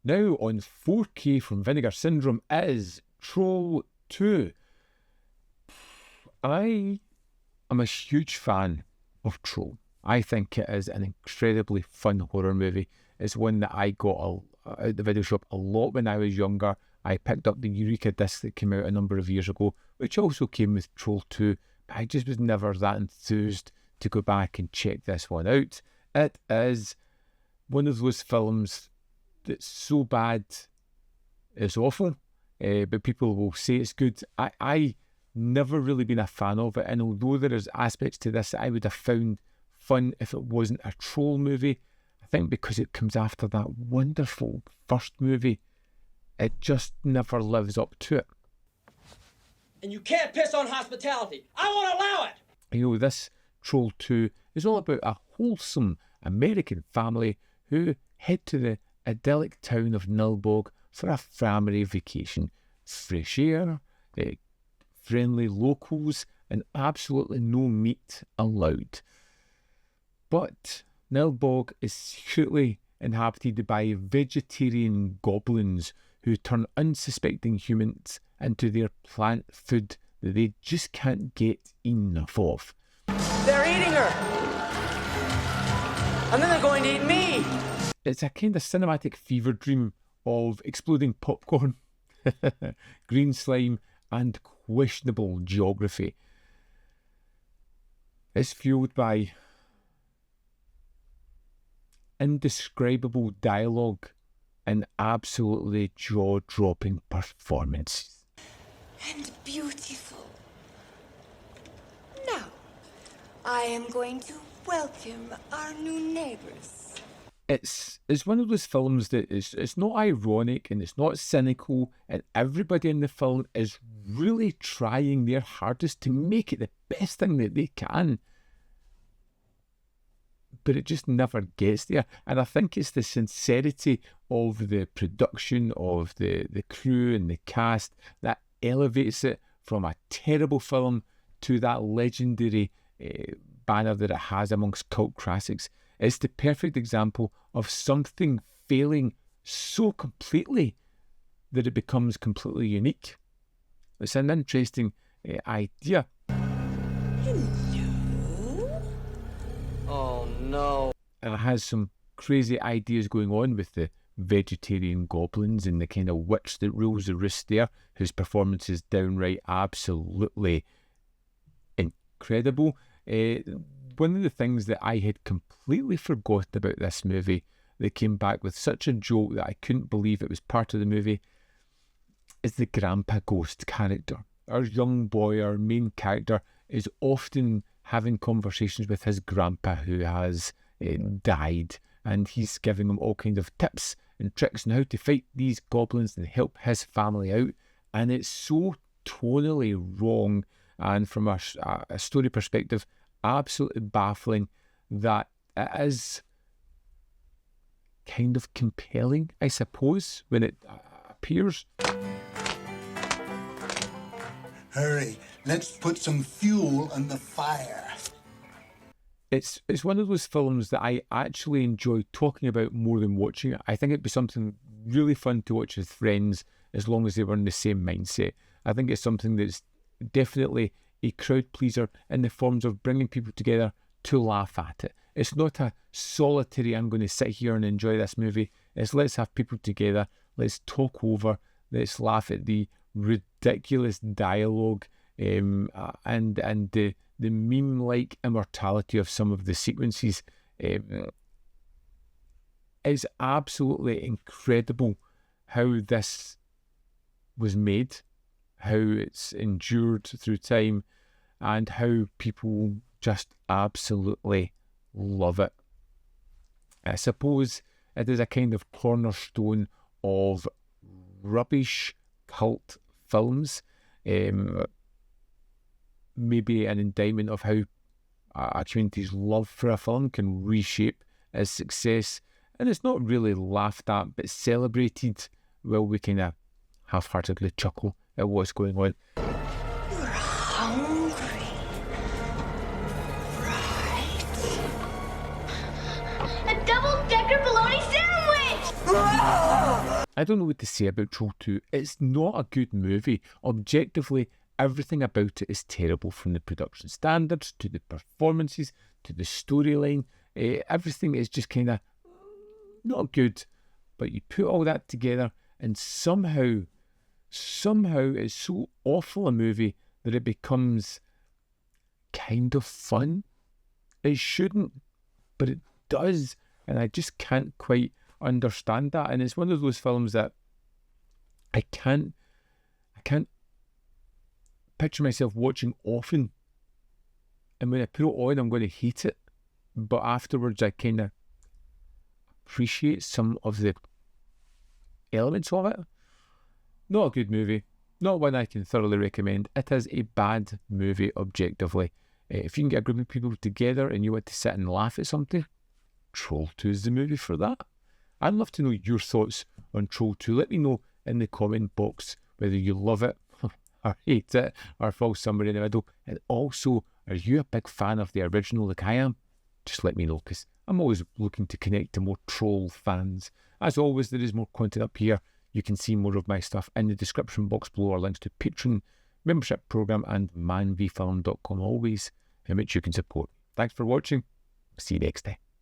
Now on 4K from Vinegar Syndrome is Troll 2. I am a huge fan of Troll. I think it is an incredibly fun horror movie. It's one that I got out the video shop a lot when I was younger. I picked up the Eureka disc that came out a number of years ago, which also came with Troll 2, but I just was never that enthused to go back and check this one out. It is one of those films that's so bad it's awful, but people will say it's good. I never really been a fan of it, and although there is aspects to this that I would have found fun if it wasn't a Troll movie, I think because it comes after that wonderful first movie, it just never lives up to it. And you can't piss on hospitality. I won't allow it! You know, this Troll 2 is all about a wholesome American family who head to the idyllic town of Nilbog for a family vacation. Fresh air, friendly locals, and absolutely no meat allowed. But Nilbog is secretly inhabited by vegetarian goblins who turn unsuspecting humans into their plant food that they just can't get enough of. They're eating her! And then they're going to eat me! It's a kind of cinematic fever dream of exploding popcorn, green slime, and questionable geography. It's fueled by indescribable dialogue and absolutely jaw-dropping performances. And beautiful. Now, I am going to welcome our new neighbors. It's one of those films that it's not ironic and it's not cynical, and everybody in the film is really trying their hardest to make it the best thing that they can. But it just never gets there. And I think it's the sincerity of the production, of the crew and the cast that elevates it from a terrible film to that legendary banner that it has amongst cult classics. It's the perfect example of something failing so completely that it becomes completely unique. It's an interesting idea. Hello? Oh no. And it has some crazy ideas going on with the vegetarian goblins and the kind of witch that rules the roost there, whose performance is downright absolutely incredible. One of the things that I had completely forgotten about this movie that came back with such a joke that I couldn't believe it was part of the movie is the grandpa ghost character. Our young boy, our main character, is often having conversations with his grandpa who has died, and he's giving him all kinds of tips and tricks on how to fight these goblins and help his family out. And it's so tonally wrong, and from a story perspective, absolutely baffling, that it is kind of compelling, I suppose, when it appears. Hurry, let's put some fuel on the fire. It's one of those films that I actually enjoy talking about more than watching it. I think it'd be something really fun to watch with friends as long as they were in the same mindset. I think it's something that's definitely a crowd pleaser in the forms of bringing people together to laugh at it. It's not a solitary, I'm going to sit here and enjoy this movie. It's let's have people together, let's talk over, let's laugh at the ridiculous dialogue and the meme-like immortality of some of the sequences. It's absolutely incredible how this was made, how it's endured through time, and how people just absolutely love it. I suppose it is a kind of cornerstone of rubbish cult films, maybe an indictment of how a community's love for a film can reshape its success, and it's not really laughed at but celebrated. Well, we kind of half-heartedly chuckle at what's going on. You're hungry, right? A double-decker bologna sandwich! I don't know what to say about Troll 2. It's not a good movie. Objectively, everything about it is terrible, from the production standards to the performances to the storyline. Everything is just kind of not good. But you put all that together and somehow it's so awful a movie that it becomes kind of fun. It shouldn't, but it does. And I just can't quite understand that. And it's one of those films that I can't picture myself watching often. And when I put it on, I'm going to hate it. But afterwards, I kind of appreciate some of the elements of it. Not a good movie. Not one I can thoroughly recommend. It is a bad movie objectively. If you can get a group of people together and you want to sit and laugh at something, Troll 2 is the movie for that. I'd love to know your thoughts on Troll 2. Let me know in the comment box whether you love it or hate it or fall somewhere in the middle. And also, are you a big fan of the original like I am? Just let me know, because I'm always looking to connect to more Troll fans. As always, there is more content up here. You can see more of my stuff in the description box below, or links to Patreon, membership program, and manvfilm.com, always in which you can support. Thanks for watching. See you next time.